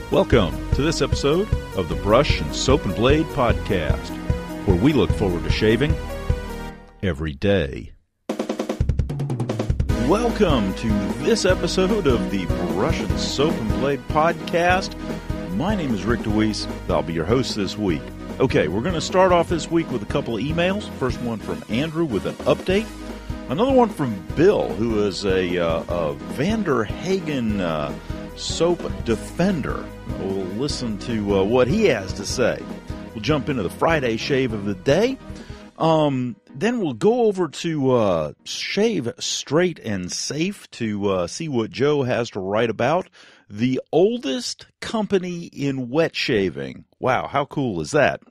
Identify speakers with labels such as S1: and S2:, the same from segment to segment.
S1: Welcome to this episode of the Brush and Soap and Blade Podcast, where we look forward to shaving every day. Welcome to this episode of the Brush and Soap and Blade Podcast. My name is Rick DeWeese. I'll be your host this week. Okay, we're going to start off this week with a couple of emails. First one from Andrew with an update. Another one from Bill, who is a Vander Hagen soap defender. We'll listen to what he has to say. We'll jump into the Friday shave of the day. Then we'll go over to Shave Straight and Safe to see what Joe has to write about. The oldest company in wet shaving. Wow, how cool is that?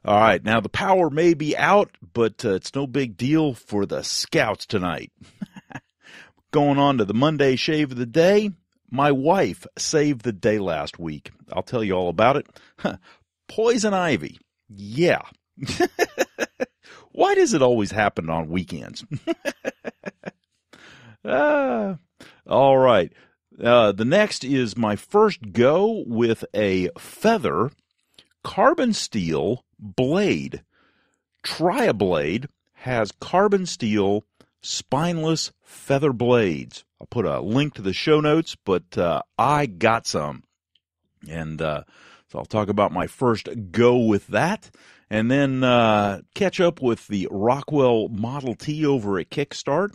S1: All right, now the power may be out, but it's no big deal for the scouts tonight. Going on to the Monday shave of the day. My wife saved the day last week. I'll tell you all about it. Poison ivy. Yeah. Why does it always happen on weekends? All right. The next is my first go with a feather carbon steel blade. Tri-Blade has carbon steel spineless feather blades. I'll put a link to the show notes, but I got some. And so I'll talk about my first go with that. And then catch up with the Rockwell Model T over at Kickstarter.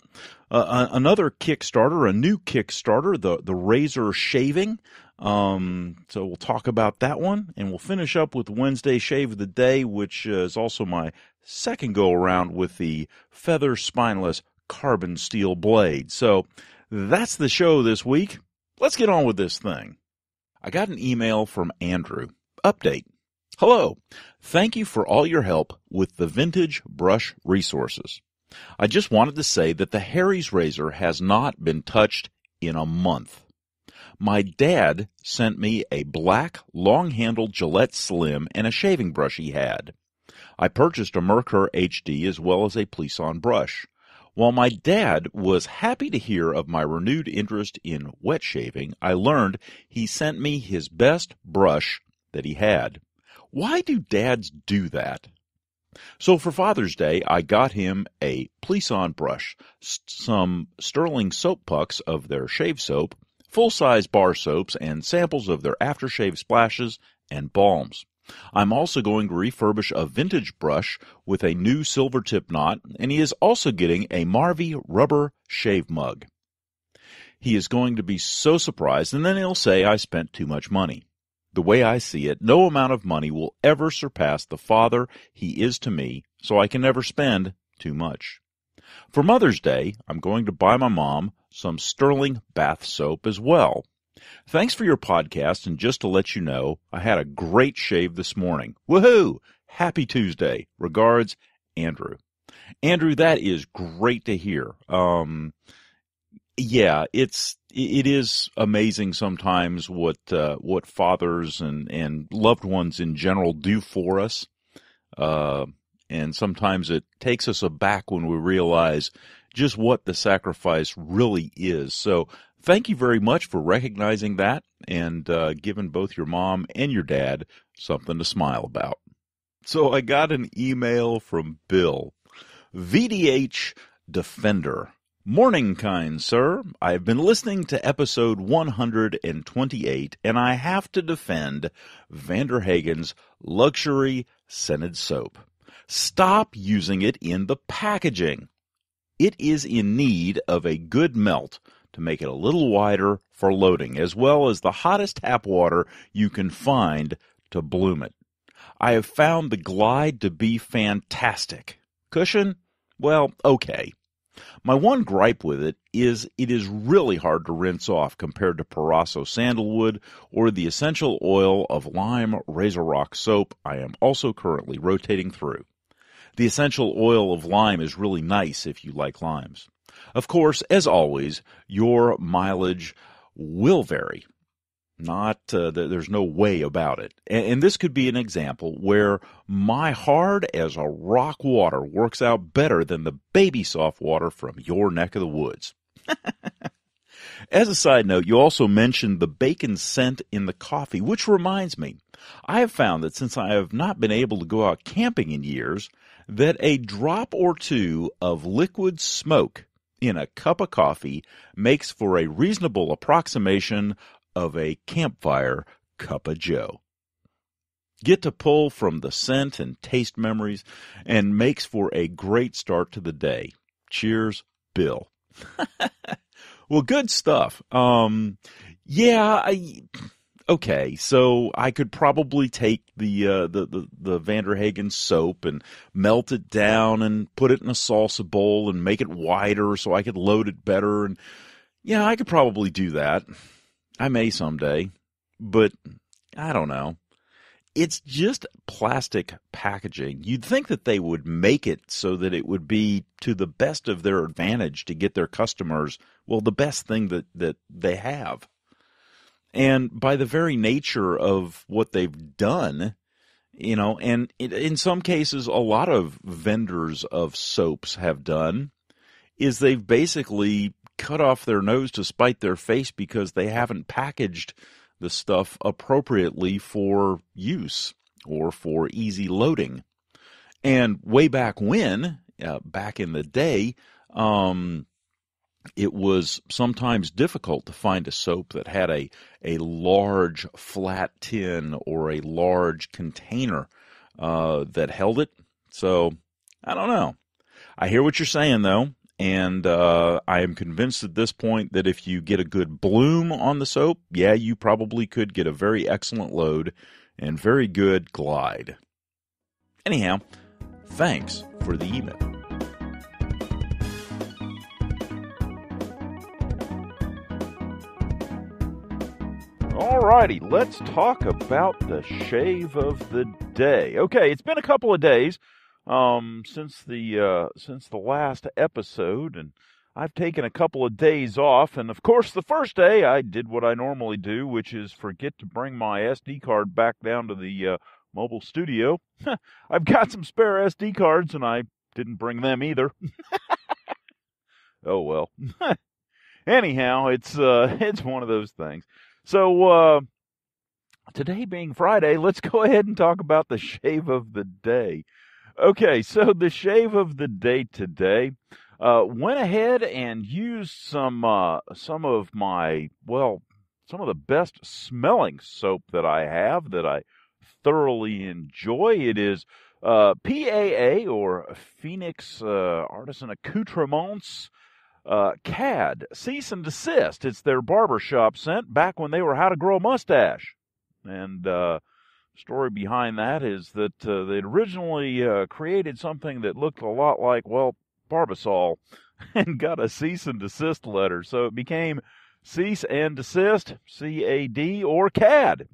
S1: Another Kickstarter, a new Kickstarter, the RZR-Shaving. So we'll talk about that one. And we'll finish up with Wednesday Shave of the Day, which is also my second go-around with the feather spineless carbon steel blade. So that's the show this week. Let's get on with this thing. I got an email from Andrew. Update. Hello. Thank you for all your help with the vintage brush resources. I just wanted to say that the Harry's razor has not been touched in a month. My dad sent me a black, long-handled Gillette Slim and a shaving brush he had. I purchased a Merkur HD as well as a Plisson brush. While my dad was happy to hear of my renewed interest in wet shaving, I learned he sent me his best brush that he had. Why do dads do that? So for Father's Day, I got him a Plisson brush, some Sterling soap pucks of their shave soap, full-size bar soaps, and samples of their aftershave splashes and balms. I'm also going to refurbish a vintage brush with a new silver tip knot, and he is also getting a Marvy rubber shave mug. He is going to be so surprised, and then he'll say I spent too much money. The way I see it, no amount of money will ever surpass the father he is to me, so I can never spend too much. For Mother's Day, I'm going to buy my mom some Sterling bath soap as well. Thanks for your podcast, and just to let you know, I had a great shave this morning. Woohoo! Happy Tuesday. Regards, Andrew. Andrew, that is great to hear. Yeah, it is amazing sometimes what fathers and loved ones in general do for us. And sometimes it takes us aback when we realize just what the sacrifice really is. So thank you very much for recognizing that and giving both your mom and your dad something to smile about. So I got an email from Bill, VDH Defender. Morning, kind sir. I have been listening to episode 128, and I have to defend Vander Hagen's luxury scented soap. Stop using it in the packaging. It is in need of a good melt to make it a little wider for loading, as well as the hottest tap water you can find to bloom it. I have found the Glide to be fantastic. Cushion? Well, okay. My one gripe with it is really hard to rinse off compared to Parasso Sandalwood or the essential oil of lime Razor Rock soap I am also currently rotating through. The essential oil of lime is really nice if you like limes. Of course, as always, your mileage will vary. There's no way about it. And this could be an example where my hard as a rock water works out better than the baby soft water from your neck of the woods. As a side note, you also mentioned the bacon scent in the coffee, which reminds me, I have found that since I have not been able to go out camping in years, that a drop or two of liquid smoke in a cup of coffee makes for a reasonable approximation of a campfire cup of joe. Get to pull from the scent and taste memories and makes for a great start to the day. Cheers, Bill. Well, good stuff. Okay, so I could probably take the Vanderhagen soap and melt it down and put it in a salsa bowl and make it wider so I could load it better. And yeah, I could probably do that. I may someday, but I don't know. It's just plastic packaging. You'd think that they would make it so that it would be to the best of their advantage to get their customers, well, the best thing that they have. And by the very nature of what they've done, and in some cases, a lot of vendors of soaps have done, is they've basically cut off their nose to spite their face because they haven't packaged the stuff appropriately for use or for easy loading. And way back when, back in the day, it was sometimes difficult to find a soap that had a large flat tin or a large container that held it. So, I don't know. I hear what you're saying, though. And I am convinced at this point that if you get a good bloom on the soap, yeah, you probably could get a very excellent load and very good glide. Anyhow, thanks for the email. Alrighty, let's talk about the shave of the day. Okay, it's been a couple of days since the last episode, and I've taken a couple of days off. And of course, the first day I did what I normally do, which is forget to bring my SD card back down to the mobile studio. I've got some spare SD cards, and I didn't bring them either. Oh well. Anyhow, it's one of those things. So today being Friday, let's go ahead and talk about the shave of the day. Okay, so the shave of the day today, went ahead and used some of the best smelling soap that I have that I thoroughly enjoy. It is PAA, or Phoenix Artisan Accoutrements CAD, Cease and Desist. It's their barbershop scent back when they were How to Grow a Mustache. And story behind that is that they'd originally created something that looked a lot like, well, Barbasol, and got a cease and desist letter. So it became Cease and Desist, CAD, or CAD.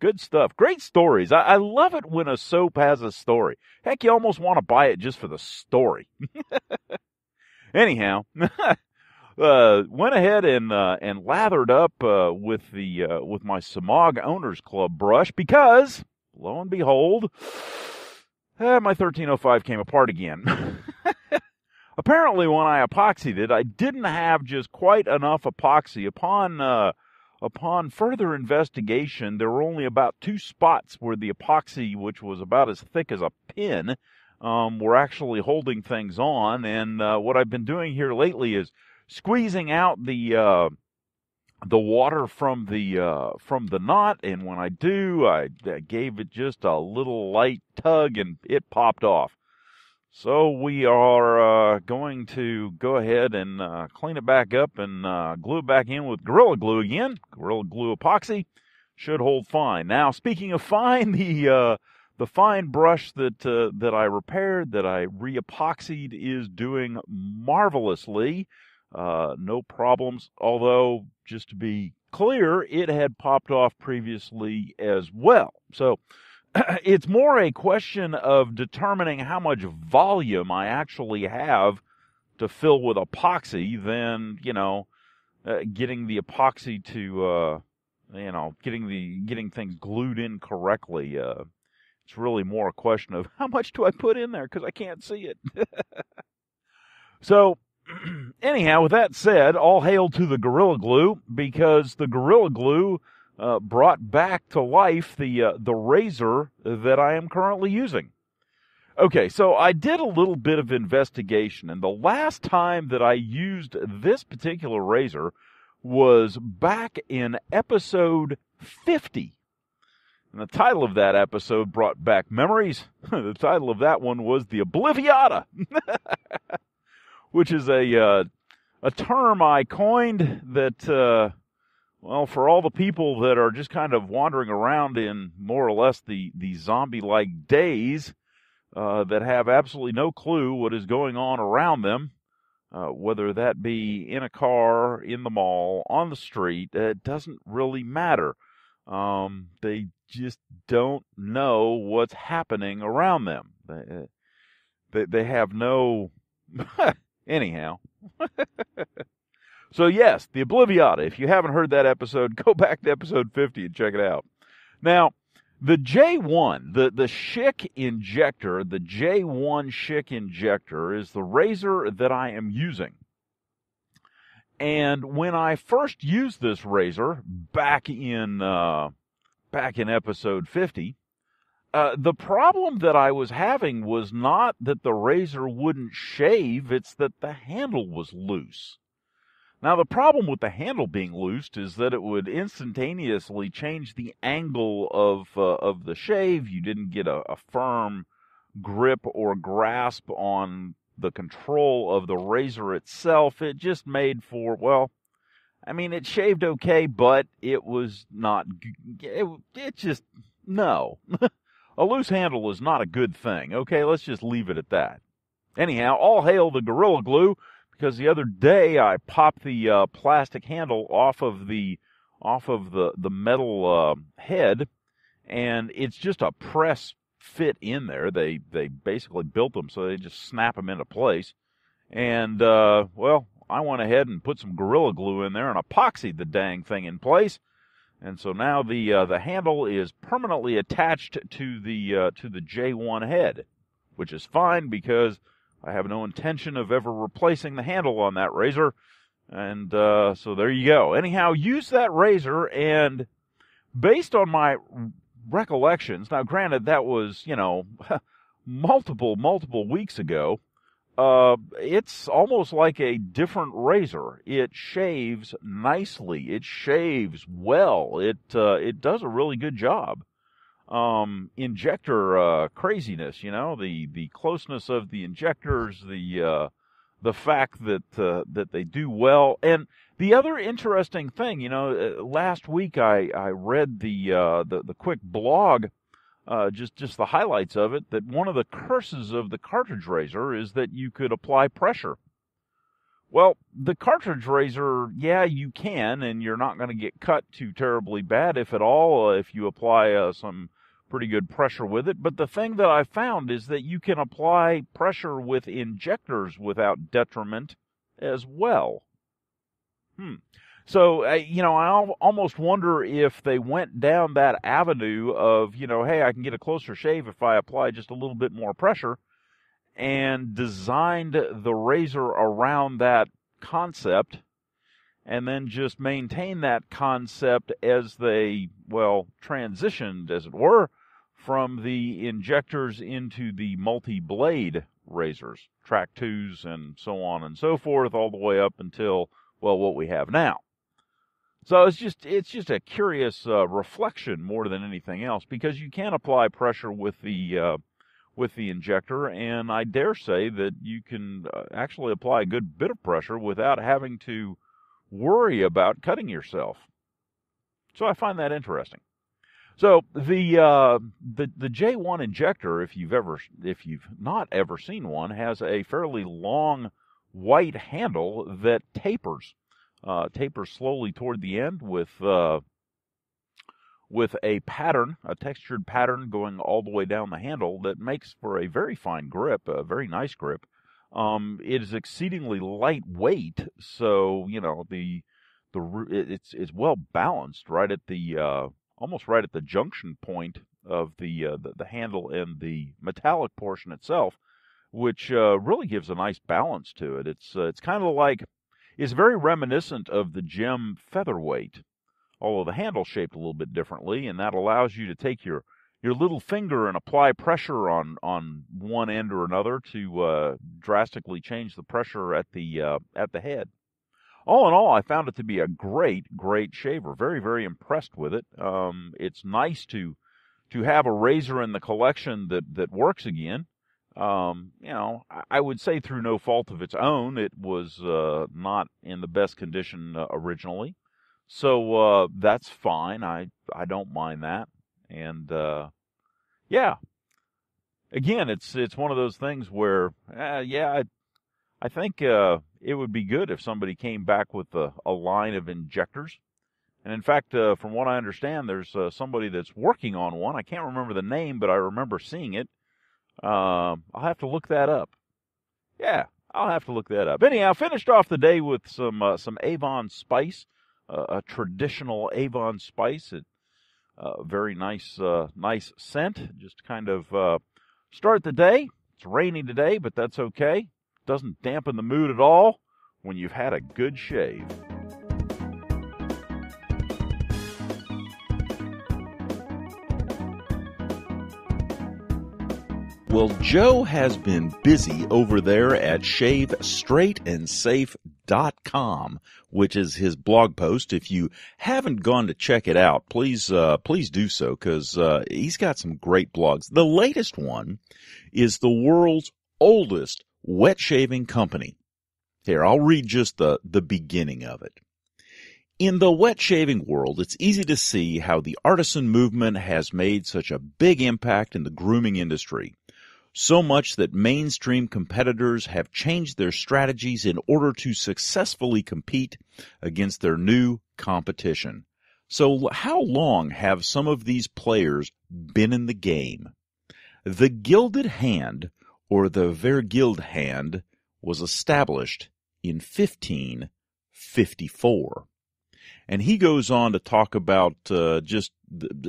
S1: Good stuff. Great stories. I love it when a soap has a story. Heck, you almost want to buy it just for the story. Anyhow, went ahead and lathered up with my Samog Owners Club brush because, lo and behold, my 1305 came apart again. Apparently, when I epoxied it, I didn't have just quite enough epoxy. Upon further investigation, there were only about 2 spots where the epoxy, which was about as thick as a pin, were actually holding things on. And what I've been doing here lately is squeezing out the water from the knot, and when I do, I gave it just a little light tug, and it popped off. So we are going to go ahead and clean it back up and glue it back in with Gorilla Glue again. Gorilla Glue epoxy should hold fine. Now, speaking of fine, the fine brush that I repaired, that I re-epoxied, is doing marvelously. No problems, although, just to be clear, it had popped off previously as well. So it's more a question of determining how much volume I actually have to fill with epoxy than, getting the epoxy to, getting things glued in correctly. It's really more a question of how much do I put in there, because I can't see it. So Anyhow, with that said, all hail to the Gorilla Glue, because the Gorilla Glue brought back to life the razor that I am currently using. Okay, so I did a little bit of investigation, and the last time that I used this particular razor was back in episode 50. And the title of that episode brought back memories. The title of that one was The Obliviata, which is a term I coined that, well, for all the people that are just kind of wandering around in more or less the zombie-like daze, that have absolutely no clue what is going on around them, whether that be in a car, in the mall, on the street, it doesn't really matter. They just don't know what's happening around them. They have no... Anyhow. So yes, the Obliviata. If you haven't heard that episode, go back to episode 50 and check it out. Now, the J1, the Schick injector, the J1 Schick injector is the razor that I am using. And when I first used this razor back in episode 50, the problem that I was having was not that the razor wouldn't shave, it's that the handle was loose. Now, the problem with the handle being loose is that it would instantaneously change the angle of the shave. You didn't get a firm grip or grasp on the control of the razor itself. It just made for, well, I mean, it shaved okay, but it was not, it just, no. A loose handle is not a good thing. Okay, let's just leave it at that. Anyhow, all hail the Gorilla Glue, because the other day I popped the plastic handle off of the metal head, and it's just a press fit in there. They basically built them so they just snap them into place. And well, I went ahead and put some Gorilla Glue in there and epoxied the dang thing in place. And so now the handle is permanently attached to the J1 head, which is fine because I have no intention of ever replacing the handle on that razor. And so there you go. Anyhow, use that razor, and based on my recollections, now granted that was, multiple weeks ago, it's almost like a different razor. It shaves nicely. It shaves well. It does a really good job. Injector craziness, the closeness of the injectors, the fact that they do well. And the other interesting thing, last week I read the quick blog, just the highlights of it, that one of the curses of the cartridge razor is that you could apply pressure. Well, the cartridge razor, yeah, you can, and you're not going to get cut too terribly bad, if at all, if you apply some pretty good pressure with it. But the thing that I found is that you can apply pressure with injectors without detriment as well. So, I almost wonder if they went down that avenue of, hey, I can get a closer shave if I apply just a little bit more pressure, and designed the razor around that concept, and then just maintain that concept as they, transitioned, as it were, from the injectors into the multi-blade razors, track 2s and so on and so forth, all the way up until, what we have now. So it's just a curious reflection more than anything else, because you can apply pressure with the injector, and I dare say that you can actually apply a good bit of pressure without having to worry about cutting yourself. So I find that interesting. So the J1 injector, if you've not ever seen one, has a fairly long white handle that tapers slowly toward the end with a pattern, a textured pattern going all the way down the handle that makes for a very fine grip, a very nice grip. It is exceedingly lightweight, so it's well balanced right at the almost right at the junction point of the handle and the metallic portion itself, which really gives a nice balance to it. It's kind of like, it's very reminiscent of the Gem Featherweight, although the handle's shaped a little bit differently, and that allows you to take your little finger and apply pressure on one end or another to drastically change the pressure at the head. All in all, I found it to be a great shaver. Very, very impressed with it. It's nice to have a razor in the collection that works again. I would say through no fault of its own, it was not in the best condition originally. So that's fine. I don't mind that. And yeah, again, it's one of those things where I think it would be good if somebody came back with a line of injectors. And in fact, from what I understand, there's somebody that's working on one. I can't remember the name, but I remember seeing it. I'll have to look that up. Yeah, I'll have to look that up. Anyhow, finished off the day with some Avon Spice, a traditional Avon Spice. Very nice scent. Just kind of start the day. It's rainy today, but that's okay. Doesn't dampen the mood at all when you've had a good shave. Well, Joe has been busy over there at ShaveStraightAndSafe.com, which is his blog post. If you haven't gone to check it out, please do so, because he's got some great blogs. The latest one is the world's oldest wet shaving company. Here, I'll read just the beginning of it. In the wet shaving world, it's easy to see how the artisan movement has made such a big impact in the grooming industry. So much that mainstream competitors have changed their strategies in order to successfully compete against their new competition. So how long have some of these players been in the game? The Gilded Hand, or the Vergilde Hand, was established in 1554. And he goes on to talk about just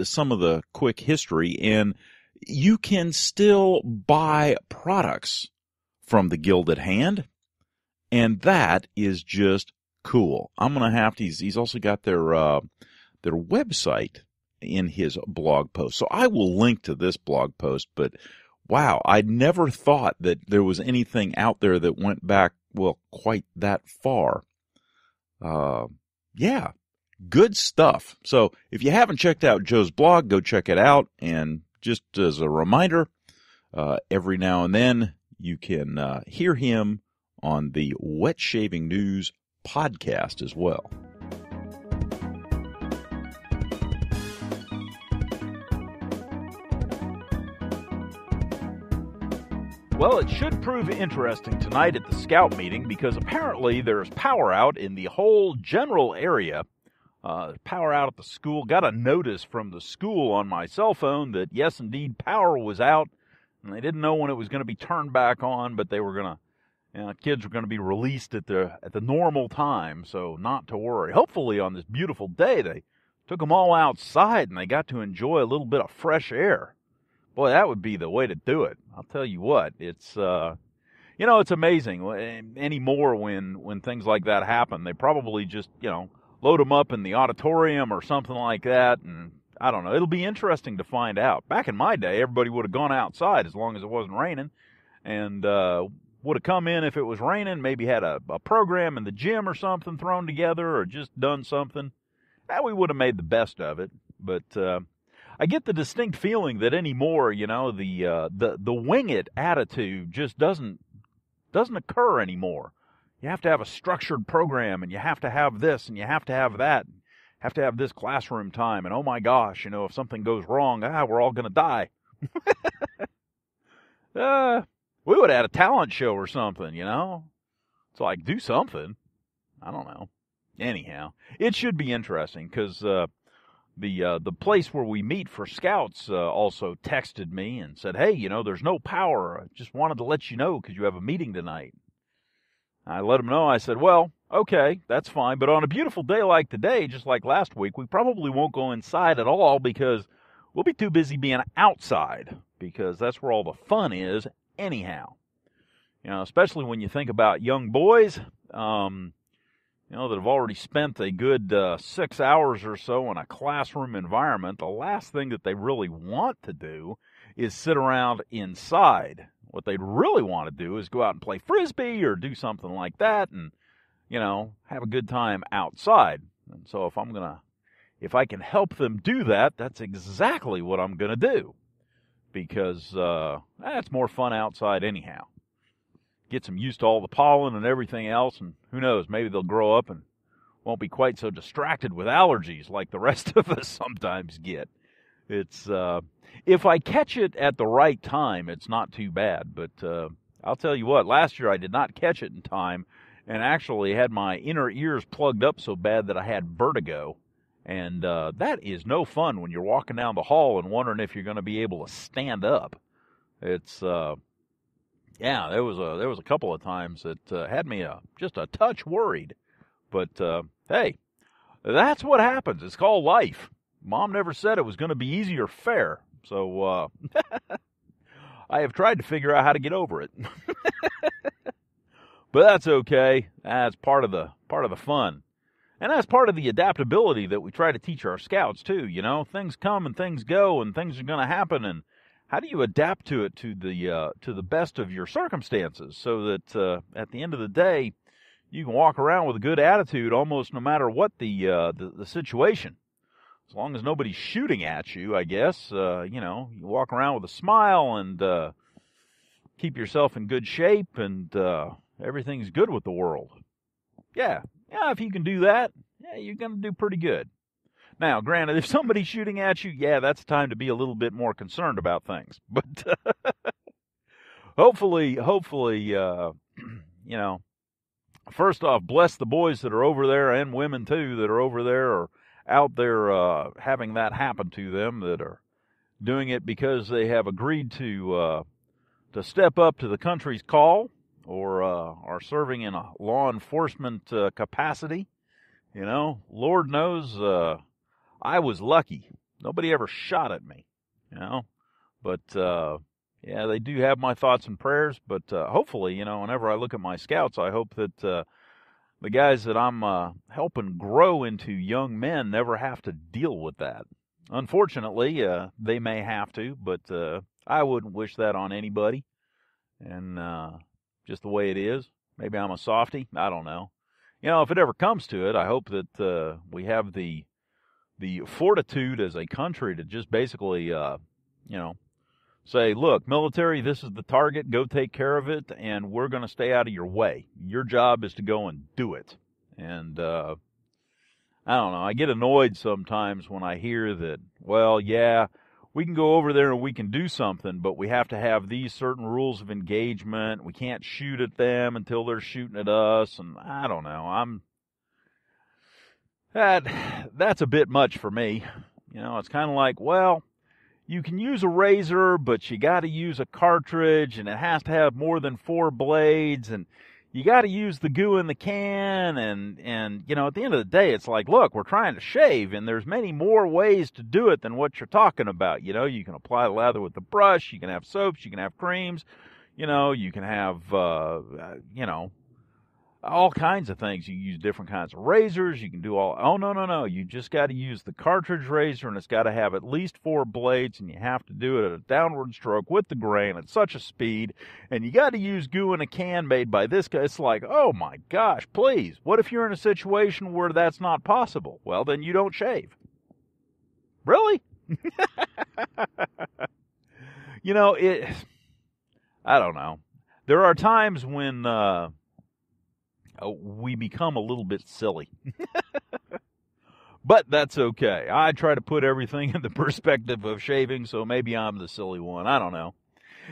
S1: some of the quick history, and you can still buy products from the Gilded Hand, and that is just cool. I'm going to have to, he's also got their website in his blog post. So I will link to this blog post, but wow, I never thought that there was anything out there that went back, well, quite that far. Yeah, good stuff. So if you haven't checked out Joe's blog, go check it out. And just as a reminder, every now and then you can hear him on the Wet Shaving News podcast as well. Well, it should prove interesting tonight at the Scout meeting, because apparently there's power out in the whole general area. Power out at the school. Got a notice from the school on my cell phone that, yes, indeed, power was out, and they didn't know when it was going to be turned back on, but they were going to, kids were going to be released at the normal time, so not to worry. Hopefully on this beautiful day, they took them all outside, and they got to enjoy a little bit of fresh air. Boy, that would be the way to do it. I'll tell you what, it's, it's amazing anymore when things like that happen. They probably just, load them up in the auditorium or something like that, and I don't know. It'll be interesting to find out. Back in my day, everybody would have gone outside as long as it wasn't raining, and would have come in if it was raining, maybe had a program in the gym or something thrown together, or just done something. We would have made the best of it, but I get the distinct feeling that anymore, the wing it attitude just doesn't occur anymore. You have to have a structured program, and you have to have this, and you have to have that. You have to have this classroom time, and oh my gosh, if something goes wrong, we're all going to die. We would have had a talent show or something, It's like, do something. I don't know. Anyhow, it should be interesting, because the place where we meet for Scouts also texted me and said, hey, there's no power. I just wanted to let you know because you have a meeting tonight. I let them know. I said, well, okay, that's fine. But on a beautiful day like today, just like last week, we probably won't go inside at all, because we'll be too busy being outside, because that's where all the fun is anyhow. especially when you think about young boys, that have already spent a good 6 hours or so in a classroom environment. The last thing that they really want to do is sit around inside. What they'd really want to do is go out and play Frisbee or do something like that and, have a good time outside. And so if I can help them do that, that's exactly what I'm going to do. Because that's more fun outside anyhow. Gets them used to all the pollen and everything else, and who knows, maybe they'll grow up and won't be quite so distracted with allergies like the rest of us sometimes get. It's if I catch it at the right time, it's not too bad. But I'll tell you what, last year I did not catch it in time, and actually had my inner ears plugged up so bad that I had vertigo. And that is no fun when you're walking down the hall and wondering if you're going to be able to stand up. It's there was a couple of times that had me just a touch worried. But hey, that's what happens. It's called life. Mom never said it was going to be easy or fair. So I have tried to figure out how to get over it. But that's okay. That's part of the fun. And that's part of the adaptability that we try to teach our scouts too. Things come and things go, and things are going to happen, and how do you adapt to it to the best of your circumstances, so that at the end of the day, you can walk around with a good attitude, almost no matter what the situation. As long as nobody's shooting at you, I guess. You walk around with a smile and keep yourself in good shape, and everything's good with the world. Yeah, if you can do that, you're going to do pretty good. Now, granted, if somebody's shooting at you, that's time to be a little bit more concerned about things. But hopefully, first off, bless the boys that are over there, and women too that are over there or out there having that happen to them, that are doing it because they have agreed to step up to the country's call, or are serving in a law enforcement capacity. Lord knows I was lucky. Nobody ever shot at me, But, they do have my thoughts and prayers. But hopefully, whenever I look at my scouts, I hope that the guys that I'm helping grow into young men never have to deal with that. Unfortunately, they may have to, but I wouldn't wish that on anybody. And just the way it is. Maybe I'm a softie. I don't know. If it ever comes to it, I hope that we have the fortitude as a country to just basically, say, look, military, this is the target. Go take care of it, and we're going to stay out of your way. Your job is to go and do it. And I don't know. I get annoyed sometimes when I hear that, well, we can go over there and we can do something, but we have to have these certain rules of engagement. We can't shoot at them until they're shooting at us. And I don't know. That's a bit much for me. It's kind of like, well, you can use a razor, but you got to use a cartridge, and it has to have more than 4 blades, and you got to use the goo in the can, and at the end of the day, it's like, look, we're trying to shave, and there's many more ways to do it than what you're talking about. You can apply the lather with the brush, you can have soaps, you can have creams, you can have, all kinds of things. You use different kinds of razors, you can do no, you just got to use the cartridge razor, and it's got to have at least 4 blades, and you have to do it at a downward stroke with the grain at such a speed, and you got to use goo in a can made by this guy. It's like, oh my gosh, please, what if you're in a situation where that's not possible? Well, then you don't shave. Really? I don't know. There are times when we become a little bit silly. But that's okay. I try to put everything in the perspective of shaving, so maybe I'm the silly one. I don't know.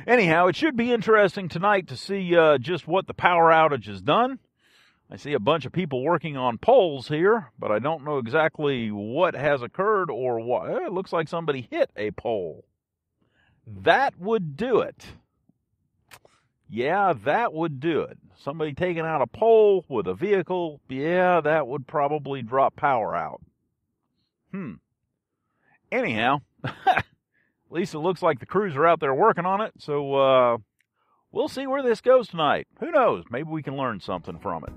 S1: Anyhow, it should be interesting tonight to see just what the power outage has done. I see a bunch of people working on poles here, but I don't know exactly what has occurred or what. It looks like somebody hit a pole. That would do it. Yeah, that would do it. Somebody taking out a pole with a vehicle, that would probably drop power out. Anyhow, at least it looks like the crews are out there working on it, so We'll see where this goes tonight. Who knows? Maybe we can learn something from it.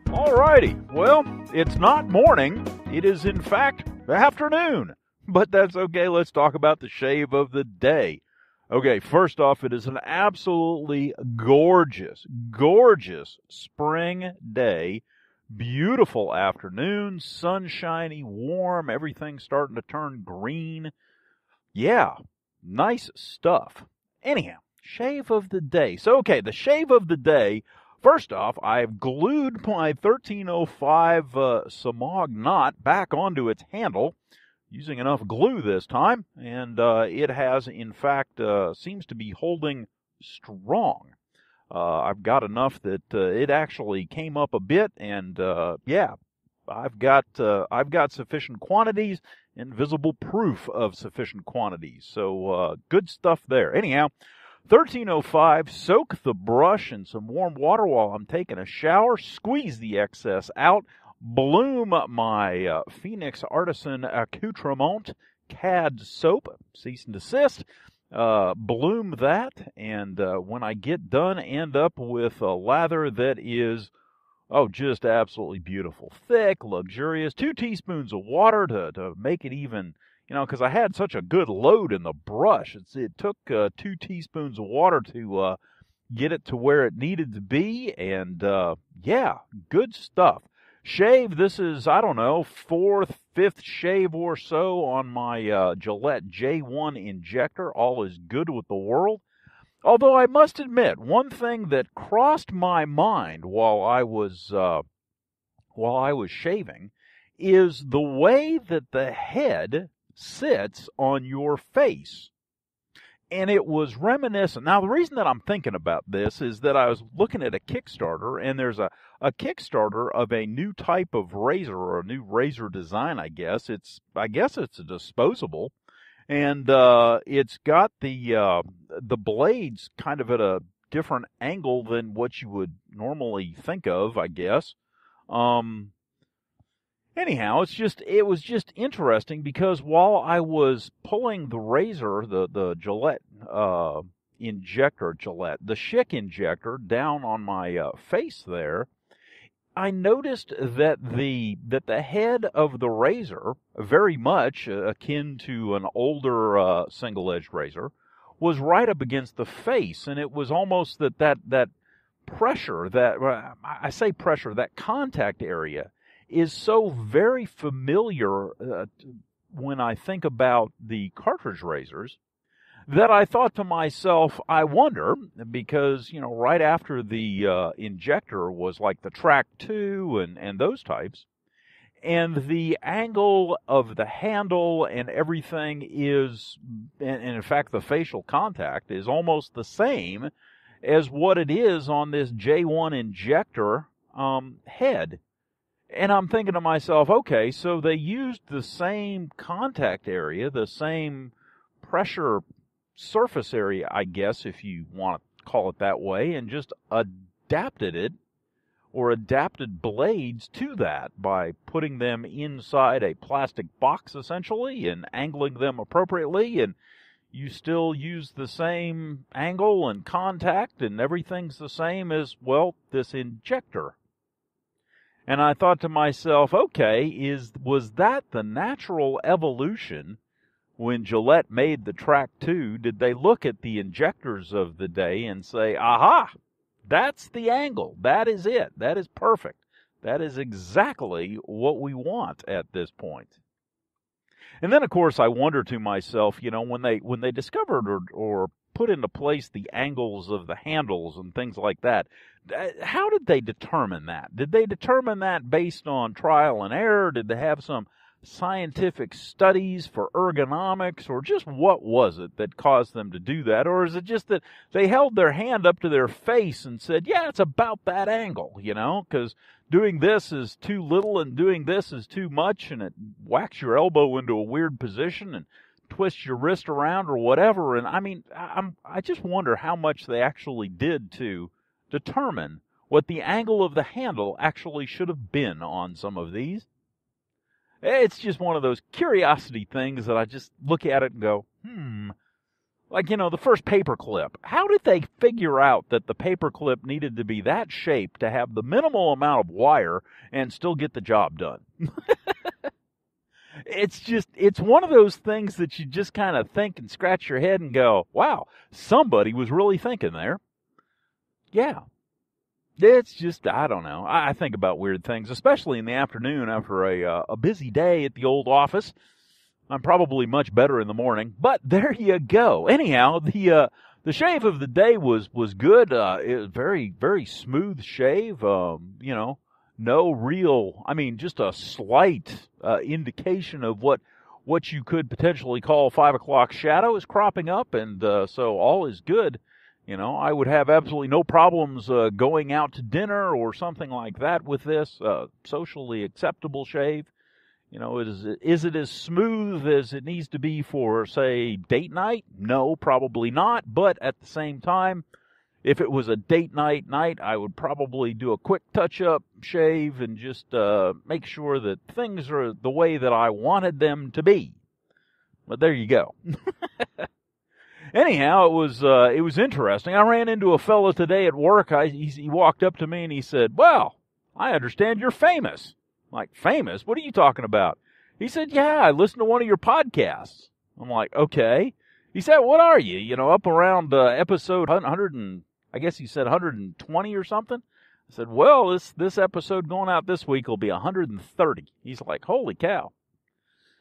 S1: Alrighty, well, it's not morning. It is, in fact, afternoon. But that's okay. Let's talk about the shave of the day. Okay, first off, it is an absolutely gorgeous, gorgeous spring day. Beautiful afternoon, sunshiny, warm, everything's starting to turn green. Yeah, nice stuff. Anyhow, shave of the day. So, okay, the shave of the day. First off, I've glued my 1305 Samog knot back onto its handle, using enough glue this time, and it has, in fact, seems to be holding strong. I've got enough that it actually came up a bit, and yeah, I've got sufficient quantities and visible proof of sufficient quantities. So good stuff there. Anyhow, 1305, soak the brush in some warm water while I'm taking a shower, squeeze the excess out, bloom my Phoenix Artisan Accoutrement CAD soap, cease and desist, bloom that, and when I get done, end up with a lather that is, just absolutely beautiful. Thick, luxurious, 2 teaspoons of water to make it even, because I had such a good load in the brush. It took 2 teaspoons of water to get it to where it needed to be, and yeah, good stuff. Shave, this is, 4th, 5th shave or so on my Gillette J1 injector. All is good with the world. Although I must admit, one thing that crossed my mind while I was shaving is the way that the head sits on your face. And it was reminiscent. Now, the reason that I'm thinking about this is that I was looking at a Kickstarter, and there's a Kickstarter of a new type of razor, or a new razor design, I guess. I guess it's a disposable, and it's got the blades kind of at a different angle than what you would normally think of, I guess. Anyhow, it was just interesting because while I was pulling the razor, the Gillette injector, the Schick injector, down on my face there, I noticed that the head of the razor, very much akin to an older single-edged razor, was right up against the face, and it was almost that pressure, that contact area is so very familiar when I think about the cartridge razors, that I thought to myself, I wonder, because, right after the injector was like the Track 2 and those types, and the angle of the handle and everything is, and in fact the facial contact is almost the same as what it is on this J1 injector head. And I'm thinking to myself, okay, so they used the same contact area, the same pressure surface area, I guess, if you want to call it that way, and just adapted it, or adapted blades to that by putting them inside a plastic box, essentially, and angling them appropriately, and you still use the same angle and contact, and everything's the same as, well, this injector. And I thought to myself, okay, was that the natural evolution when Gillette made the Track 2? Did they look at the injectors of the day and say, aha, that's the angle, that is it, that is perfect, that is exactly what we want at this point? And then, of course, I wonder to myself, when they discovered or put into place the angles of the handles and things like that, how did they determine that? Did they determine that based on trial and error? Did they have some scientific studies for ergonomics, or just what was it that caused them to do that? Or is it just that they held their hand up to their face and said, yeah, it's about that angle, because doing this is too little and doing this is too much, and it whacks your elbow into a weird position and twists your wrist around or whatever. And I just wonder how much they actually did to determine what the angle of the handle actually should have been on some of these. It's just one of those curiosity things that I just look at it and go, Like, the first paperclip. How did they figure out that the paperclip needed to be that shape to have the minimal amount of wire and still get the job done? It's one of those things that you just kind of think and scratch your head and go, wow, somebody was really thinking there. Yeah. It's just, I don't know. I think about weird things, especially in the afternoon after a busy day at the old office. I'm probably much better in the morning, but there you go. Anyhow, the shave of the day was good. It was very, very smooth shave. No real, just a slight indication of what you could potentially call 5 o'clock shadow is cropping up, and so all is good. I would have absolutely no problems going out to dinner or something like that with this socially acceptable shave. Is it as smooth as it needs to be for, say, date night? No, probably not. But at the same time, if it was a date night, I would probably do a quick touch-up shave and just make sure that things are the way that I wanted them to be. But there you go. Anyhow, it was interesting. I ran into a fellow today at work. He walked up to me and he said, "Well, I understand you're famous." I'm like, "Famous? What are you talking about?" He said, "Yeah, I listened to one of your podcasts." I'm like, "Okay." He said, "What are you? Up around episode 100 and I guess he said 120 or something." I said, "Well, this episode going out this week will be 130. He's like, "Holy cow."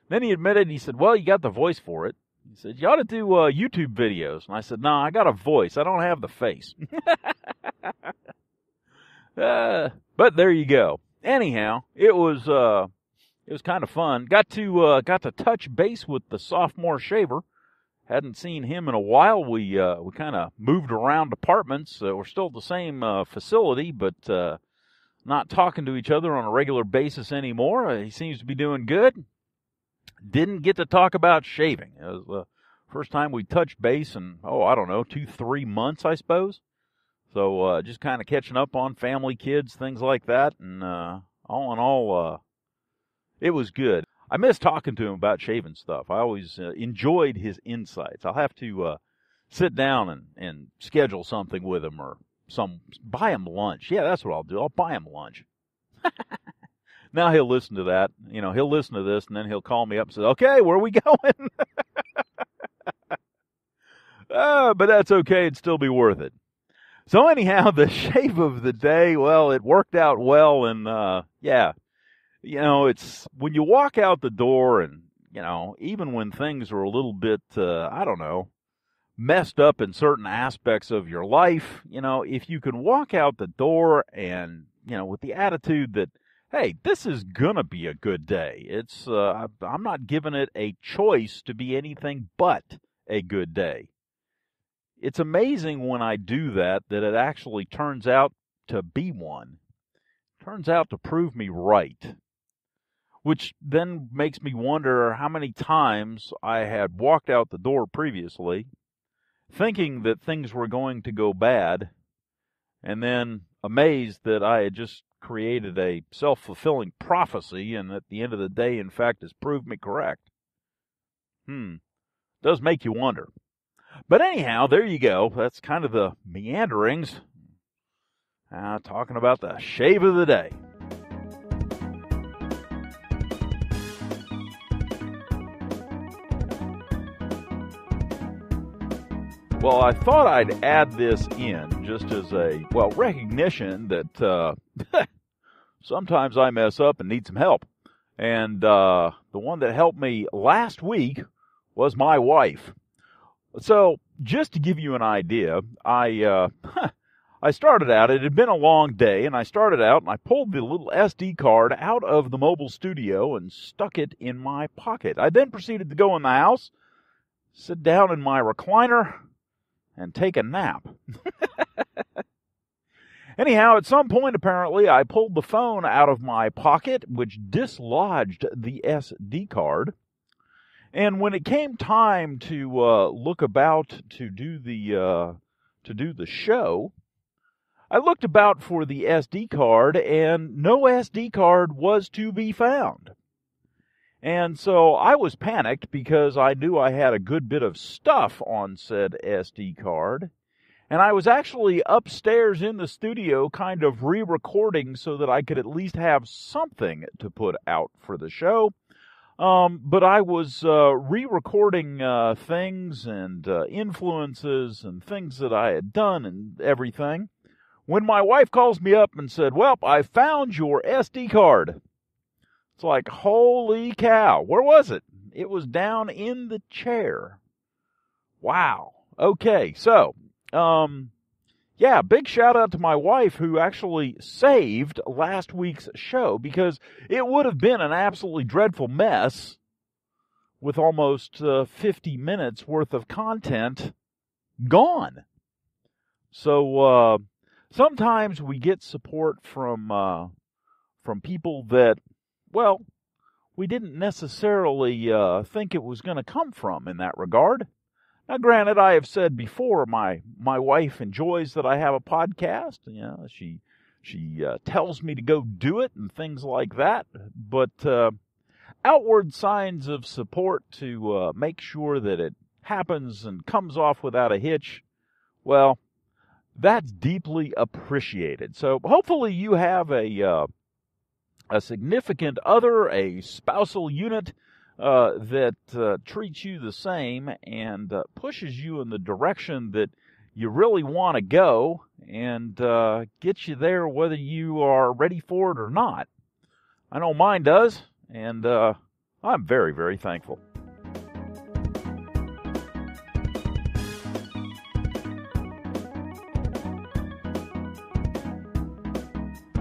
S1: Then he admitted, he said, "Well, you got the voice for it." He said, "You ought to do YouTube videos." And I said, "No, I got a voice. I don't have the face." But there you go. Anyhow, it was kind of fun. Got to touch base with the sophomore shaver. Hadn't seen him in a while. We kind of moved around apartments. We're still at the same facility, but not talking to each other on a regular basis anymore. He seems to be doing good. Didn't get to talk about shaving. It was the first time we touched base in, 2-3 months, I suppose. So just kind of catching up on family, kids, things like that. And all in all, it was good. I miss talking to him about shaving stuff. I always enjoyed his insights. I'll have to sit down and schedule something with him or buy him lunch. Yeah, that's what I'll do. I'll buy him lunch. Now he'll listen to that. He'll listen to this, and then he'll call me up and say, "Okay, where are we going?" But that's okay. It'd still be worth it. So anyhow, the shave of the day, well, it worked out well, and yeah. It's when you walk out the door and, even when things are a little bit, messed up in certain aspects of your life, if you can walk out the door and, with the attitude that, hey, this is gonna be a good day. It's, I'm not giving it a choice to be anything but a good day. It's amazing when I do that it actually turns out to be one. Turns out to prove me right. Which then makes me wonder how many times I had walked out the door previously, thinking that things were going to go bad, and then amazed that I had just created a self-fulfilling prophecy, and at the end of the day, in fact, has proved me correct. Does make you wonder. But anyhow, there you go. That's kind of the meanderings. Talking about the shave of the day. Well, I thought I'd add this in just as a, recognition that sometimes I mess up and need some help. And the one that helped me last week was my wife. So, just to give you an idea, I started out, it had been a long day, and I started out and I pulled the little SD card out of the mobile studio and stuck it in my pocket. I then proceeded to go in the house, sit down in my recliner, and take a nap. Anyhow, at some point, apparently, I pulled the phone out of my pocket, which dislodged the SD card. And when it came time to look about to do the show, I looked about for the SD card, and no SD card was to be found. And so I was panicked because I knew I had a good bit of stuff on said SD card. And I was actually upstairs in the studio kind of re-recording so that I could at least have something to put out for the show. But I was re-recording things and influences and things that I had done and everything, when my wife calls me up and said, "Well, I found your SD card." It's like, holy cow, where was it? It was down in the chair. Wow. Okay, so, yeah, big shout out to my wife who actually saved last week's show, because it would have been an absolutely dreadful mess with almost 50 minutes worth of content gone. So sometimes we get support from people that, well, we didn't necessarily think it was going to come from in that regard. Now, granted, I have said before, my wife enjoys that I have a podcast. You know, she tells me to go do it and things like that. But outward signs of support to make sure that it happens and comes off without a hitch, well, that's deeply appreciated. So hopefully you have a significant other, a spousal unit, that treats you the same and pushes you in the direction that you really want to go and gets you there whether you are ready for it or not. I know mine does, and I'm very, very thankful.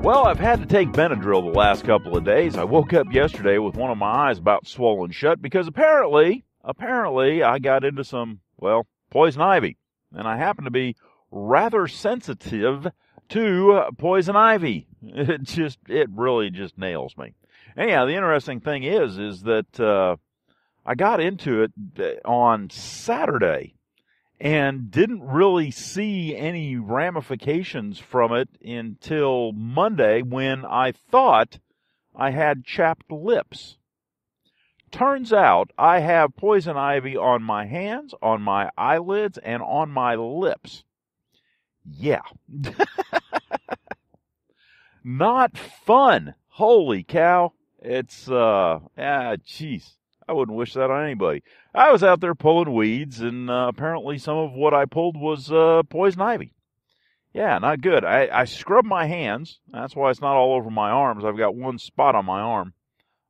S1: Well, I've had to take Benadryl the last couple of days. I woke up yesterday with one of my eyes about swollen shut because apparently I got into some, well, poison ivy. And I happen to be rather sensitive to poison ivy. It really just nails me. Anyhow, the interesting thing is that I got into it on Saturday and didn't really see any ramifications from it until Monday, when I thought I had chapped lips. Turns out I have poison ivy on my hands, on my eyelids, and on my lips. Yeah. Not fun. Holy cow. It's, jeez. I wouldn't wish that on anybody. I was out there pulling weeds, and apparently some of what I pulled was poison ivy. Yeah, not good. I scrubbed my hands. That's why it's not all over my arms. I've got one spot on my arm.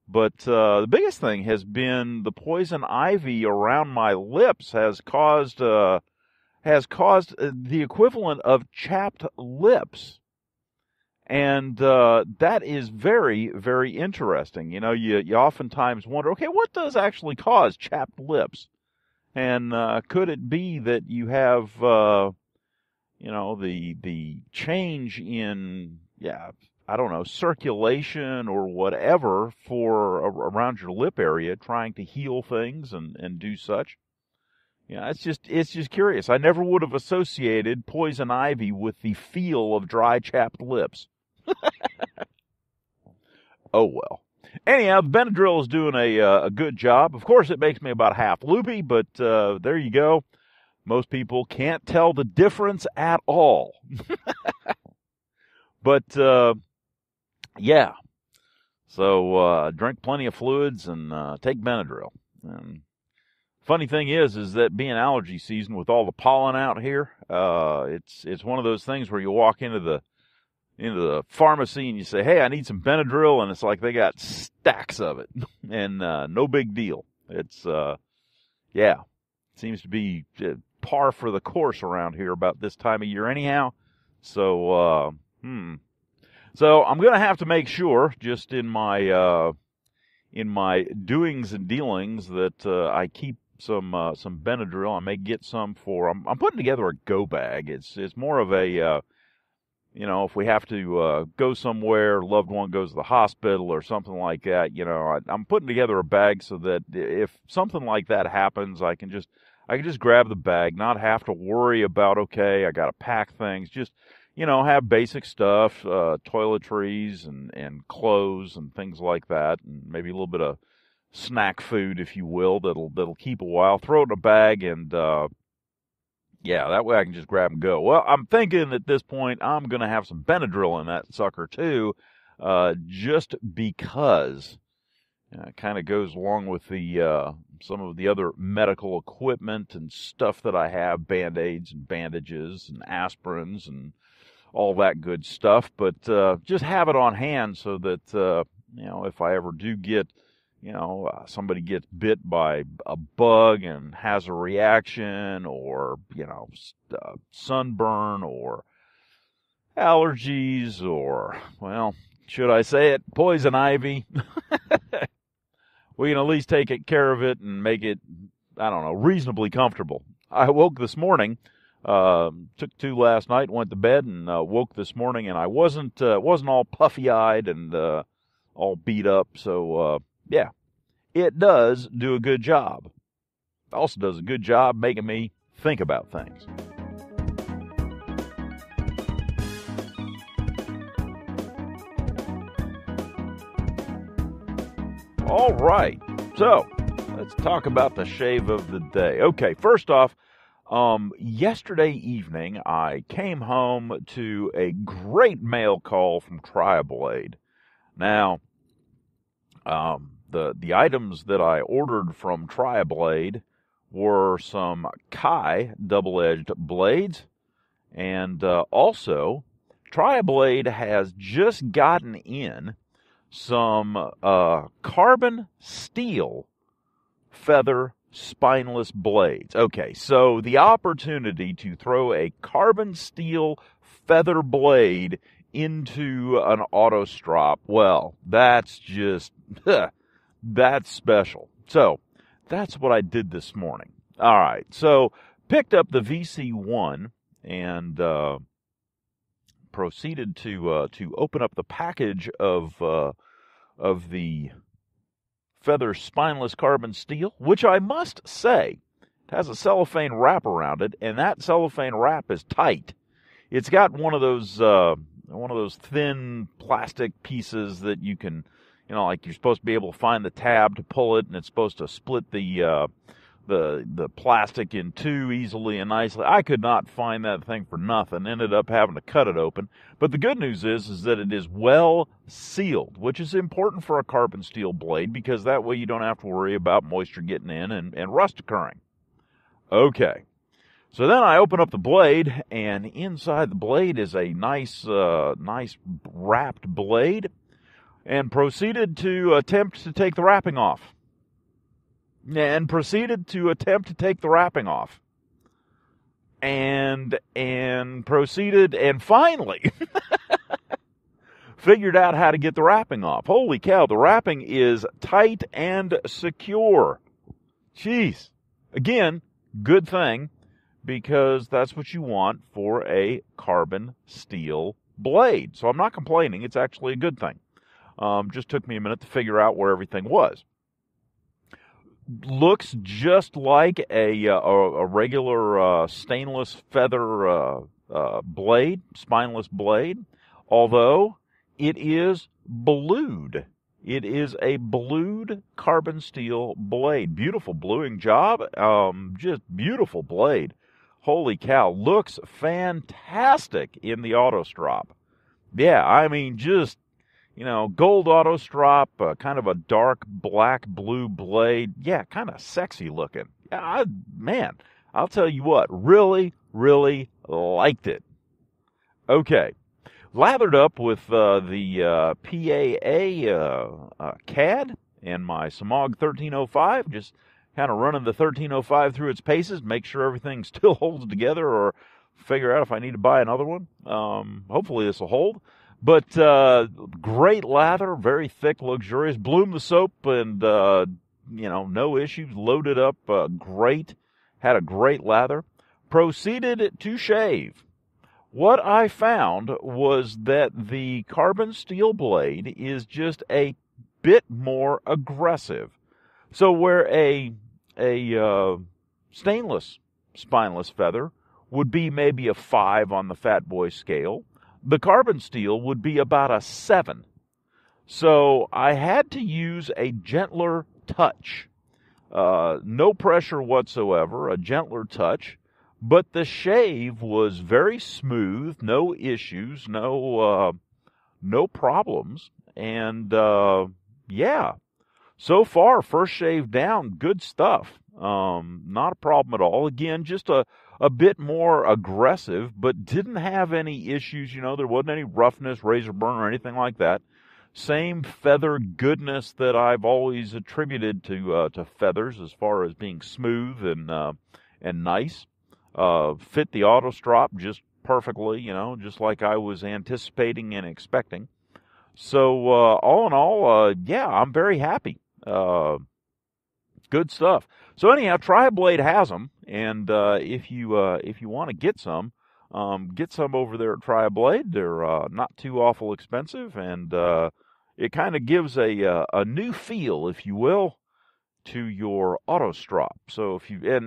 S1: But the biggest thing has been the poison ivy around my lips has caused the equivalent of chapped lips. And that is very, very interesting. You know, you oftentimes wonder, okay, what does actually cause chapped lips? And could it be that you have, the change in, I don't know, circulation or whatever for around your lip area, trying to heal things and do such? Yeah, it's just curious. I never would have associated poison ivy with the feel of dry, chapped lips. Oh well. Anyhow, the Benadryl is doing a good job. Of course, it makes me about half loopy, but there you go. Most people can't tell the difference at all. But yeah. So drink plenty of fluids and take Benadryl. And funny thing is that being allergy season with all the pollen out here, it's one of those things where you walk into the pharmacy and you say, "Hey, I need some Benadryl," and it's like they got stacks of it, and no big deal. It's seems to be par for the course around here about this time of year, anyhow. So, so I'm gonna have to make sure, just in my doings and dealings, that I keep some Benadryl. I may get some for. I'm putting together a go bag. It's more of a if we have to go somewhere, loved one goes to the hospital or something like that, I'm putting together a bag so that if something like that happens, I can just grab the bag, not have to worry about, okay, I got to pack things, just, have basic stuff, toiletries and clothes and things like that, and maybe a little bit of snack food, if you will, that'll keep a while. Throw it in a bag, and yeah, that way I can just grab and go. Well, I'm thinking at this point I'm going to have some Benadryl in that sucker too, just because it kind of goes along with the some of the other medical equipment and stuff that I have, Band-Aids and bandages and aspirins and all that good stuff. But just have it on hand so that if I ever do get somebody gets bit by a bug and has a reaction, or, sunburn or allergies, or, well, should I say it, poison ivy, we can at least take care of it and make it, reasonably comfortable. I woke this morning, took 2 last night, went to bed, and woke this morning, and I wasn't all puffy-eyed and all beat up, so, yeah, it does do a good job. It also does a good job making me think about things. All right, so let's talk about the shave of the day. Okay, first off, yesterday evening I came home to a great mail call from TriaBlade. Now, the items that I ordered from TriaBlade were some Kai double-edged blades, and also TriaBlade has just gotten in some carbon steel feather spineless blades. Okay, so the opportunity to throw a carbon steel feather blade into an auto strop, well, that's just that's special. So that's what I did this morning. All right, so picked up the VC1 and proceeded to open up the package of the feather spineless carbon steel, which I must say it has a cellophane wrap around it, and that cellophane wrap is tight. It's got one of those thin plastic pieces that you can, like you're supposed to be able to find the tab to pull it, and it's supposed to split the plastic in two easily and nicely. I could not find that thing for nothing. Ended up having to cut it open. But the good news is that it is well sealed, which is important for a carbon steel blade, because that way you don't have to worry about moisture getting in and rust occurring. Okay. So then I open up the blade, and inside the blade is a nice wrapped blade, and proceeded to attempt to take the wrapping off. And proceeded and finally figured out how to get the wrapping off. Holy cow, the wrapping is tight and secure. Jeez. Again, good thing, because that's what you want for a carbon steel blade. So I'm not complaining. It's actually a good thing. Just took me a minute to figure out where everything was. Looks just like a regular stainless feather blade, spineless blade, although it is blued. It is a blued carbon steel blade. Beautiful bluing job. Just beautiful blade. Holy cow. Looks fantastic in the auto strop. Yeah, I mean, just, gold auto strop, kind of a dark black blue blade. Yeah, kind of sexy looking. Yeah, I'll tell you what, really, really liked it. Okay. Lathered up with the PAA CAD and my Samog 1305, just kind of running the 1305 through its paces, make sure everything still holds together, or figure out if I need to buy another one. Hopefully this will hold. But great lather, very thick, luxurious. Bloomed the soap, and no issues. Loaded up, great. Had a great lather. Proceeded to shave. What I found was that the carbon steel blade is just a bit more aggressive. So where a stainless spineless feather would be maybe a 5 on the fat boy scale, the carbon steel would be about a 7. So I had to use a gentler touch. No pressure whatsoever, a gentler touch, but the shave was very smooth, no issues, no problems, and yeah, so far, first shave down, good stuff. Not a problem at all. Again, just a bit more aggressive, but didn't have any issues. There wasn't any roughness, razor burn, or anything like that. Same feather goodness that I've always attributed to feathers, as far as being smooth and nice. Fit the auto strop just perfectly, just like I was anticipating and expecting. So all in all, yeah, I'm very happy. Good stuff. So anyhow, TriaBlade has them, and if you want to get some over there at TriaBlade. They're not too awful expensive, and it kind of gives a new feel, if you will, to your auto strop. So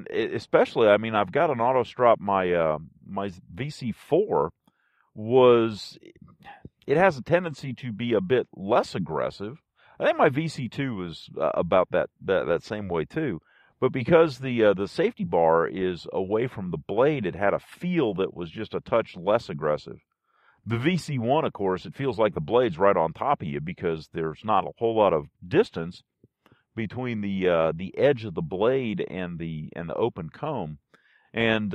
S1: especially, I mean, I've got an auto strop. My VC4 it has a tendency to be a bit less aggressive. I think my VC2 was about that same way too. But because the safety bar is away from the blade, it had a feel that was just a touch less aggressive. The VC1, of course, it feels like the blade's right on top of you because there's not a whole lot of distance between the edge of the blade and the open comb, and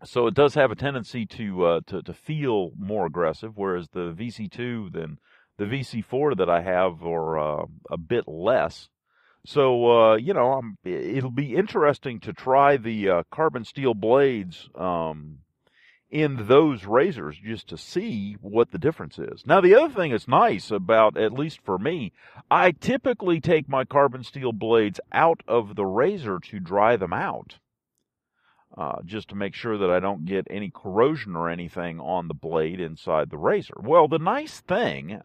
S1: so it does have a tendency to feel more aggressive, whereas the VC2 than the VC4 that I have are a bit less. So it'll be interesting to try the carbon steel blades in those razors just to see what the difference is. Now, the other thing that's nice about, at least for me, I typically take my carbon steel blades out of the razor to dry them out, just to make sure that I don't get any corrosion or anything on the blade inside the razor. Well, the nice thing,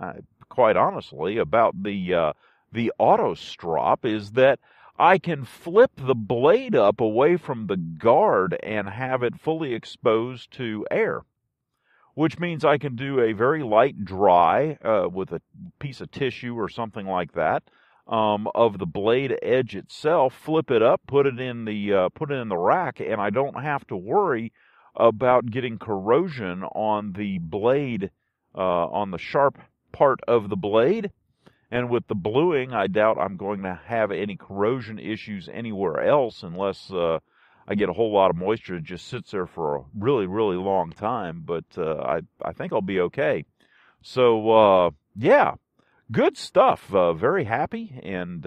S1: quite honestly, about the auto strop is that I can flip the blade up away from the guard and have it fully exposed to air, which means I can do a very light dry with a piece of tissue or something like that of the blade edge itself. Flip it up, put it in the rack, and I don't have to worry about getting corrosion on the blade, on the sharp part of the blade. And with the bluing, I doubt I'm going to have any corrosion issues anywhere else unless I get a whole lot of moisture that just sits there for a really, really long time. But I think I'll be okay. So, yeah, good stuff. Very happy and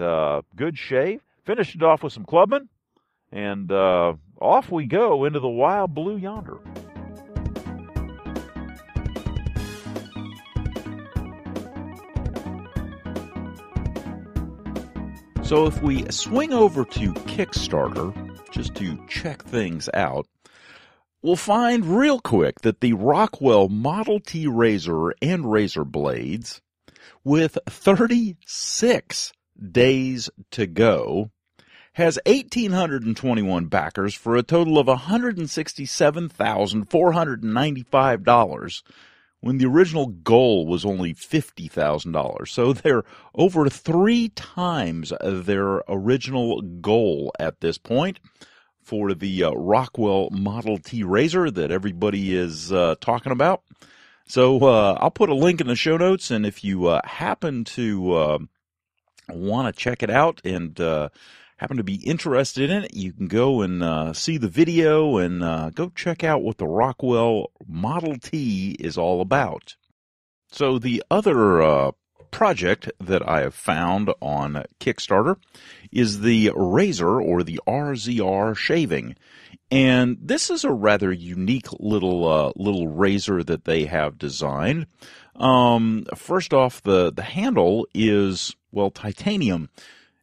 S1: good shave. Finished it off with some Clubman. And off we go into the wild blue yonder. So if we swing over to Kickstarter, just to check things out, we'll find real quick that the Rockwell Model T razor and razor blades, with 36 days to go, has 1,821 backers for a total of $167,495. When the original goal was only $50,000. So they're over 3 times their original goal at this point for the Rockwell Model T razor that everybody is talking about. So I'll put a link in the show notes, and if you happen to want to check it out and happen to be interested in it, you can go and see the video and go check out what the Rockwell Model T is all about. So the other project that I have found on Kickstarter is the razor, or the RZR-Shaving. And this is a rather unique little razor that they have designed. First off, the handle is, well, titanium.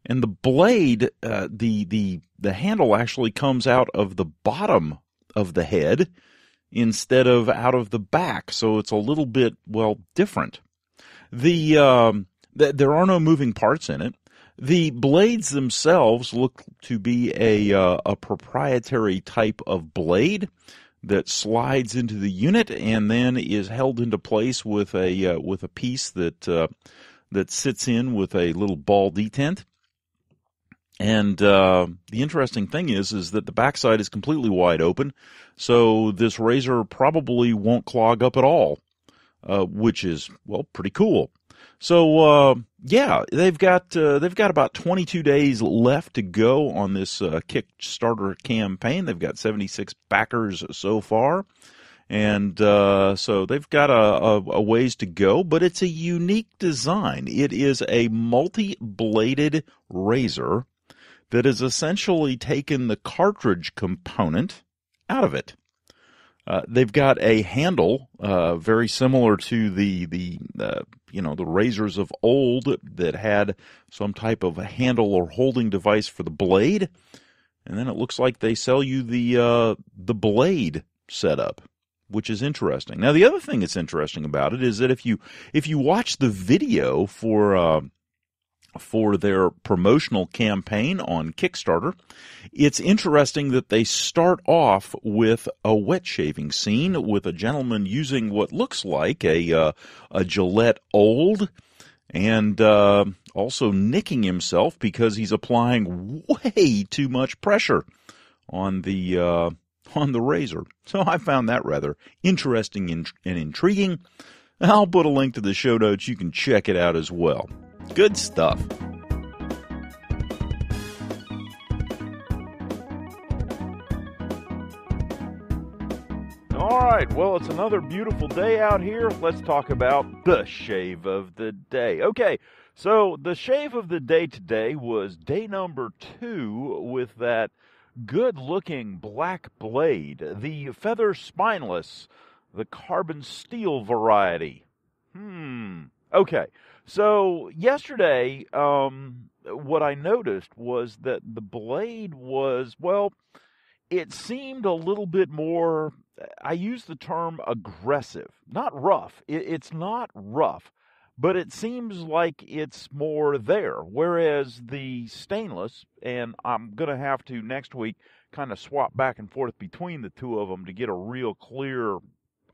S1: And the blade, the handle actually comes out of the bottom of the head instead of out of the back, so it's a little bit, well, different. There are no moving parts in it. The blades themselves look to be a proprietary type of blade that slides into the unit and then is held into place with a piece that sits in with a little ball detent. And the interesting thing is that the backside is completely wide open, so this razor probably won't clog up at all, which is, well, pretty cool. So yeah, they've got about 22 days left to go on this Kickstarter campaign. They've got 76 backers so far. And so they've got a ways to go, but it's a unique design. It is a multi-bladed razor that has essentially taken the cartridge component out of it. They've got a handle very similar to the razors of old that had some type of a handle or holding device for the blade, and then it looks like they sell you the blade setup, which is interesting. Now, the other thing that's interesting about it is that if you watch the video for their promotional campaign on Kickstarter, it's interesting that they start off with a wet shaving scene with a gentleman using what looks like a Gillette Old, and also nicking himself because he's applying way too much pressure on the razor. So I found that rather interesting and intriguing. I'll put a link to the show notes. You can check it out as well. Good stuff. All right, well, it's another beautiful day out here. Let's talk about the shave of the day. Okay, so the shave of the day today was day number 2 with that good-looking black blade, the Feather Spineless, the carbon steel variety. Okay, so yesterday, what I noticed was that the blade was, well, it seemed a little bit more, I use the term aggressive, not rough. It's not rough, but it seems like it's more there. Whereas the stainless, and I'm going to have to next week kind of swap back and forth between the two of them to get a real clear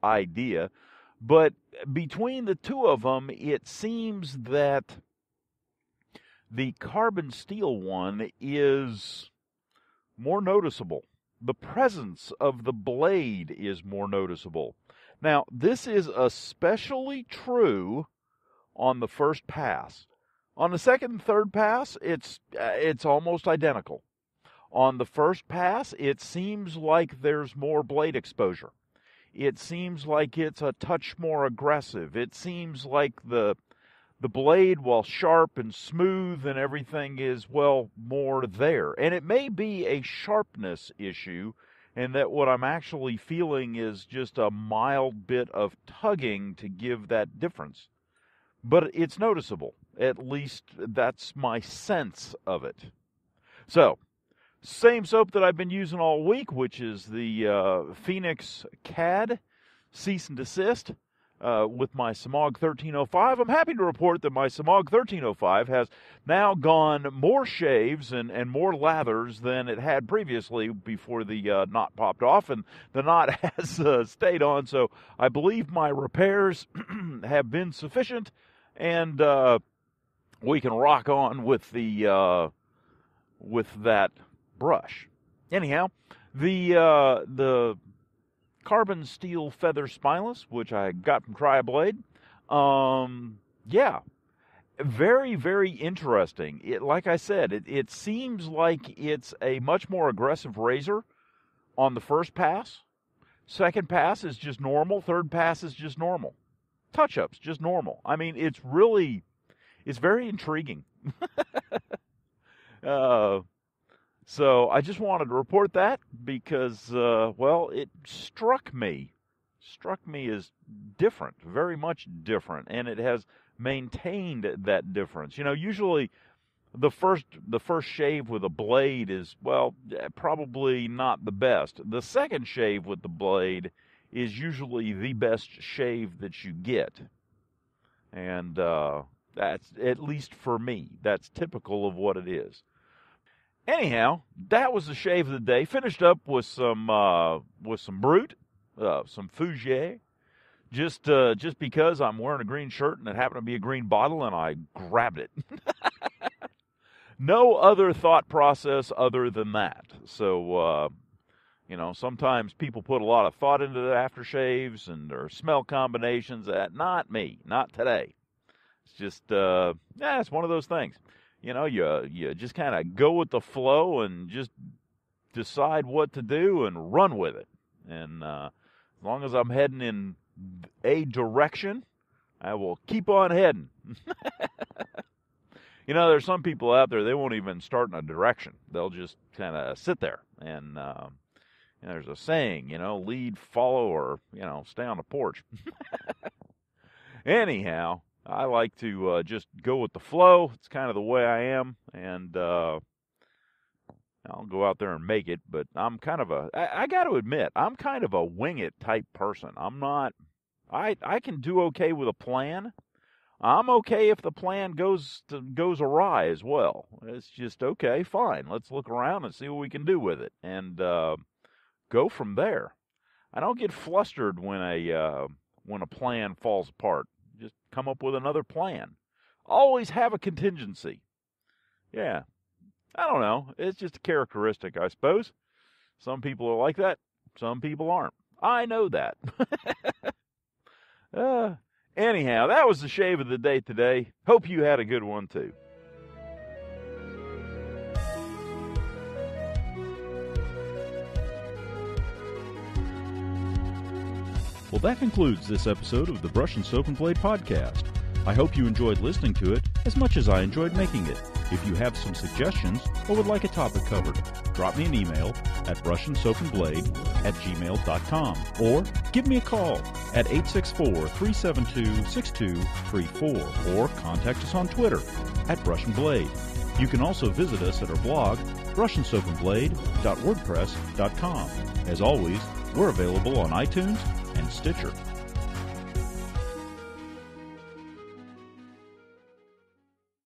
S1: idea. But between the two of them, it seems that the carbon steel one is more noticeable. The presence of the blade is more noticeable. Now, this is especially true on the first pass. On the second and third pass, it's almost identical. On the first pass, it seems like there's more blade exposure. It seems like it's a touch more aggressive. It seems like the blade, while sharp and smooth and everything, is, well, more there. And it may be a sharpness issue, and that what I'm actually feeling is just a mild bit of tugging to give that difference. But it's noticeable. At least that's my sense of it. So, same soap that I've been using all week, which is the Phoenix CAD Cease and Desist with my Samog 1305. I'm happy to report that my Samog 1305 has now gone more shaves and more lathers than it had previously before the knot popped off, and the knot has stayed on. So I believe my repairs have been sufficient, and we can rock on with the with that brush. Anyhow, the carbon steel Feather Spineless, which I got from TriaBlade, yeah, very, very interesting. Like I said, it seems like it's a much more aggressive razor on the first pass. Second pass is just normal. Third pass is just normal. Touch-ups, just normal. I mean, it's very intriguing. So I just wanted to report that because, well, it struck me as different, very much different, and it has maintained that difference. You know, usually the first shave with a blade is, well, probably not the best. The second shave with the blade is usually the best shave that you get, and that's, at least for me, that's typical of what it is. Anyhow, that was the shave of the day. Finished up with some Brute, some Fougere, just because I'm wearing a green shirt and it happened to be a green bottle and I grabbed it. no other thought process other than that. So, sometimes people put a lot of thought into the aftershaves and their smell combinations. Not me, not today. It's just, it's one of those things. You just kind of go with the flow and just decide what to do and run with it. And as long as I'm heading in a direction, I will keep on heading. There's some people out there, they won't even start in a direction. They'll just kind of sit there. And there's a saying, lead, follow, or, stay on the porch. Anyhow, I like to just go with the flow. It's kind of the way I am. And I'll go out there and make it. But I'm kind of I got to admit, I'm kind of a wing it type person. I'm not, I can do okay with a plan. I'm okay if the plan goes awry as well. It's just, okay, fine. Let's look around and see what we can do with it. And go from there. I don't get flustered when a plan falls apart. Just come up with another plan. Always have a contingency. Yeah. I don't know. It's just a characteristic, I suppose. Some people are like that. Some people aren't. I know that. Anyhow, that was the shave of the day today. Hope you had a good one, too. Well, that concludes this episode of the Brush and Soap and Blade Podcast. I hope you enjoyed listening to it as much as I enjoyed making it. If you have some suggestions or would like a topic covered, drop me an email at brushandsoapandblade@gmail.com or give me a call at 864-372-6234 or contact us on Twitter at brushandblade. You can also visit us at our blog, brushandsoapandblade.wordpress.com. As always, we're available on iTunes and Stitcher.